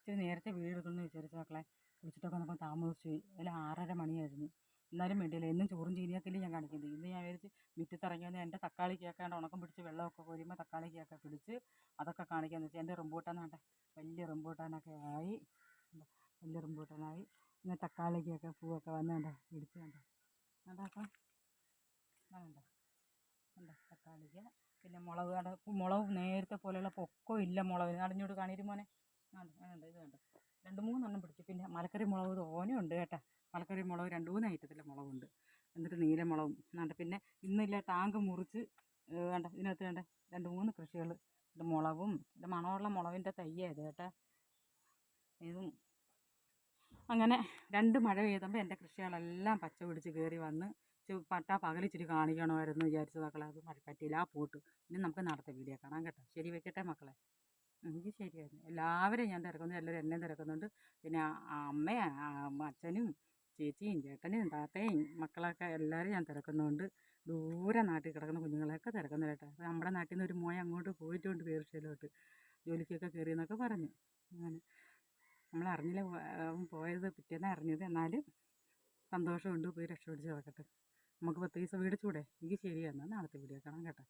ഇച്ചിരി നേരത്തെ വീഡിയോ എടുക്കണമെന്ന് വിചാരിച്ച മക്കളെ. കുളിച്ചിട്ടൊക്കെ വന്നപ്പോൾ താമസിച്ചു പോയി. അതിൽ 6:30 മണിയായിരുന്നു. എന്നാലും വേണ്ടിയില്ല, എന്നും ചോറും ചീനിയൊക്കെയല്ലേ ഞാൻ കാണിക്കുന്നത്. ഇന്ന് ഞാൻ വിചാരിച്ച് മുറ്റത്തിറങ്ങി വന്ന് എൻ്റെ തക്കാളി കേൾക്കാണ്ട് ഉണക്കം പിടിച്ച് വെള്ളമൊക്കെ കോരുമ്പോൾ തക്കാളി കേൾക്കാൻ പിടിച്ച് അതൊക്കെ കാണിക്കാമെന്ന് വെച്ചാൽ എൻ്റെ റംബൂട്ടാൻ വേണ്ട വലിയ റംബൂട്ടാനൊക്കെ ആയി. വലിയ റംബൂട്ടാനായി. പിന്നെ തക്കാളിക്കൊക്കെ പൂവൊക്കെ വന്നുകൊണ്ട് പിടിച്ച് കണ്ടോ അതൊക്കെ വേണ്ട വേണ്ട തക്കാളിക്ക്. പിന്നെ മുളക് കട മുളക് നേരത്തെ പോലെയുള്ള പൊക്കം ഇല്ല മുളകിന്. അടഞ്ഞോട് കാണിരും മോനെ. വേണ്ട ഇത് വേണ്ട 2-3 പിടിച്ചു. പിന്നെ മലക്കറി മുളക് തോനെയുണ്ട് കേട്ടോ. മലക്കറി മുളക് 2-3 ഐറ്റത്തിലെ മുളകുണ്ട്. എന്നിട്ട് നീലമുളകും വേണ്ട. പിന്നെ ഇന്നില്ല ടാങ്ക് മുറിച്ച് വേണ്ട ഇതിനകത്ത് വേണ്ട 2-3 കൃഷികൾ. ഇത് മുളകും ഇത് മണമുള്ള മുളകിൻ്റെ തയ്യായത് കേട്ടോ. ഇതും അങ്ങനെ 2 മഴ പെയ്തപ്പോൾ എൻ്റെ കൃഷികളെല്ലാം പച്ച പിടിച്ച് കയറി വന്ന് പകലിച്ചിരി കാണിക്കണമായിരുന്നു വിചാരിച്ച മക്കളെ. അത് പറ്റിയില്ല. ആ പോട്ട്. ഇനി നമുക്ക് നാളത്തെ വീഡിയോ കാണാം കേട്ടോ. ശരി, വെക്കട്ടെ മക്കളെ. എനിക്ക് ശരിയായിരുന്നു. എല്ലാവരെയും ഞാൻ തിരക്കുന്നു, എല്ലാവരും എന്നെയും തിരക്കുന്നുണ്ട്. പിന്നെ അമ്മയും അച്ഛനും ചേച്ചിയും ചേട്ടനും താത്തയും മക്കളൊക്കെ എല്ലാവരും ഞാൻ തിരക്കുന്നുണ്ട്. ദൂരെ നാട്ടിൽ കിടക്കുന്ന കുഞ്ഞുങ്ങളെയൊക്കെ തിരക്കുന്നു കേട്ടോ. അപ്പോൾ നമ്മുടെ നാട്ടിൽ നിന്ന് ഒരു മോൻ അങ്ങോട്ട് പോയിട്ടുണ്ട് പേർഷ്യയിലോട്ട് ജോലിക്കൊക്കെ കയറിയെന്നൊക്കെ പറഞ്ഞു. അങ്ങനെ നമ്മളറിഞ്ഞില്ല പോയത്, പിറ്റേന്ന് അറിഞ്ഞത്. എന്നാലും സന്തോഷമുണ്ട്. പോയി രക്ഷപിടിച്ച് കിടക്കട്ടെ. നമുക്ക് 10 ദിവസം മേടിച്ചൂടെ. എനിക്ക് ശരിയാണ്. നാളത്തെ വീഡിയോ കാണാം കേട്ടോ.